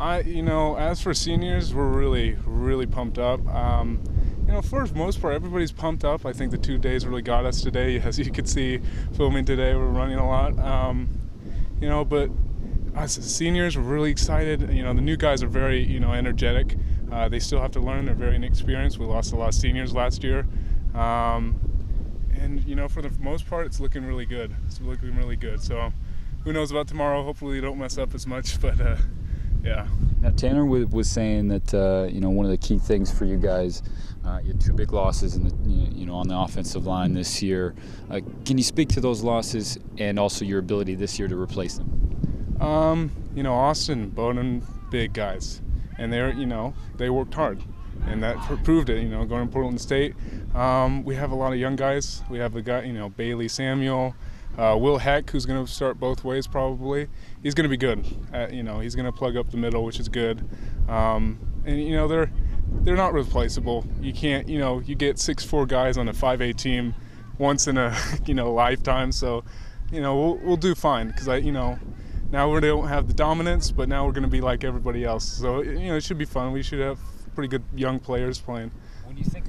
As for seniors, we're really pumped up. For the most part, everybody's pumped up. I think the 2 days really got us today. As you could see, filming today, we're running a lot. But us as seniors, we're really excited. The new guys are very, energetic. They still have to learn. They're very inexperienced. We lost a lot of seniors last year. For the most part, it's looking really good. So who knows about tomorrow? Hopefully, we don't mess up as much, but yeah. Now, Tanner was saying that one of the key things for you guys, you had 2 big losses on the offensive line this year. Can you speak to those losses and also your ability this year to replace them? Austin, Bowden, big guys, and they worked hard, and that proved it. Going to Portland State, we have a lot of young guys. We have the guy, Bailey Samuel. Will Heck, who's going to start both ways probably. He's going to be good. He's going to plug up the middle, which is good. They're not replaceable. You can't, you get 6'4" guys on a 5A team once in a, lifetime. So, we'll do fine because now we don't have the dominance, but now we're going to be like everybody else. So, it should be fun. We should have pretty good young players playing. When you think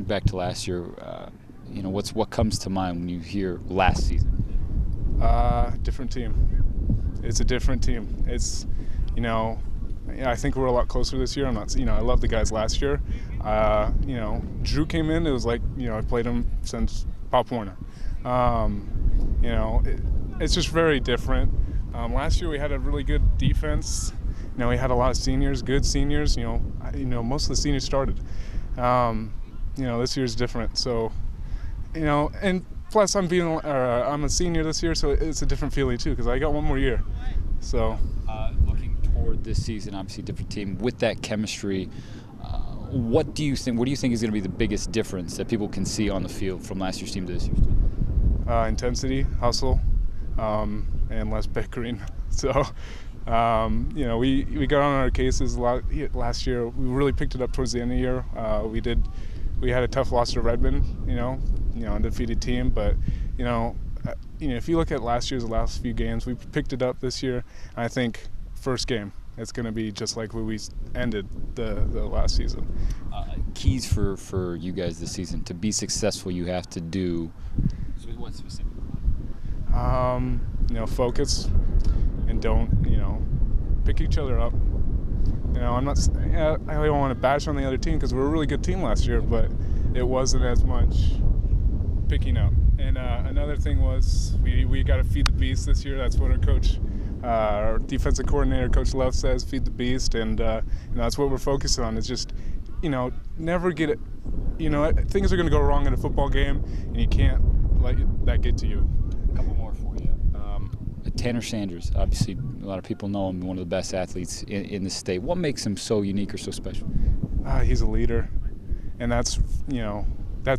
back to last year, what comes to mind when you hear last season? Different team. It's a different team. It's, I think we're a lot closer this year. I love the guys last year. Drew came in. It was like, I played him since Pop Warner. It's just very different. Last year we had a really good defense. We had a lot of seniors, good seniors. Most of the seniors started. This year's different. So. And plus I'm a senior this year, so it's a different feeling too because I got one more year. So looking toward this season, obviously different team with that chemistry. What do you think is going to be the biggest difference that people can see on the field from last year's team to this year's team? Intensity, hustle, and less bickering. So we got on our cases a lot last year. We really picked it up towards the end of the year. We had a tough loss to Redmond, undefeated team, but if you look at last few games, we picked it up this year. I think first game, it's going to be just like where we ended the last season. Keys for you guys this season to be successful, you have to do what specifically? Focus and don't pick each other up. I don't want to bash on the other team because we're a really good team last year, but it wasn't as much picking up. And another thing was we got to feed the beast this year. That's what our defensive coordinator, Coach Love, says, feed the beast. And that's what we're focusing on is just, never get it. Things are going to go wrong in a football game, and you can't let that get to you. A couple more for you. Tanner Sanders, obviously a lot of people know him, one of the best athletes in the state. What makes him so unique or so special? He's a leader, and that's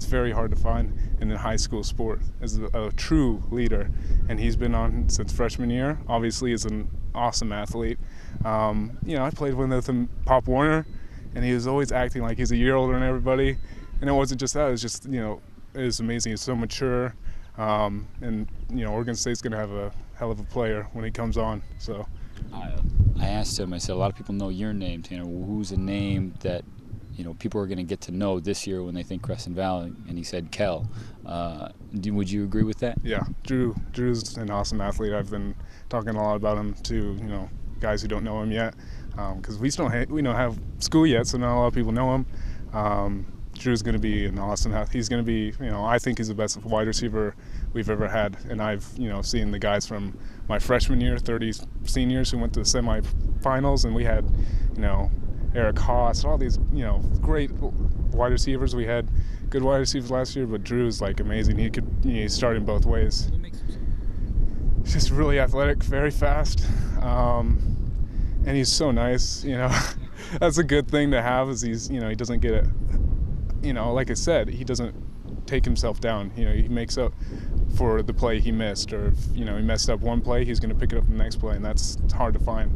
very hard to find in a high school sport, as a true leader. And he's been on since freshman year. Obviously, he's an awesome athlete. I played with him Pop Warner, and he was always acting like he's a year older than everybody. And it wasn't just that; it was just it was amazing. He's so mature. Oregon State's going to have a hell of a player when he comes on. So, I asked him. I said, a lot of people know your name, Tanner. Who's a name that people are going to get to know this year when they think Crescent Valley? And he said Kel. Would you agree with that? Yeah, Drew's an awesome athlete. I've been talking a lot about him to guys who don't know him yet, because we don't have school yet, so not a lot of people know him. Drew's going to be an awesome athlete. He's going to be, I think he's the best wide receiver we've ever had. And I've, seen the guys from my freshman year, 30 seniors who went to the semifinals, and we had, Eric Haas, all these, great wide receivers. We had good wide receivers last year, but Drew's amazing. He's starting both ways. He's just really athletic, very fast, and he's so nice. That's a good thing to have. Is he doesn't get it. Like I said, he doesn't take himself down. He makes up for the play he missed, or if he messed up one play, he's going to pick it up the next play, and that's hard to find.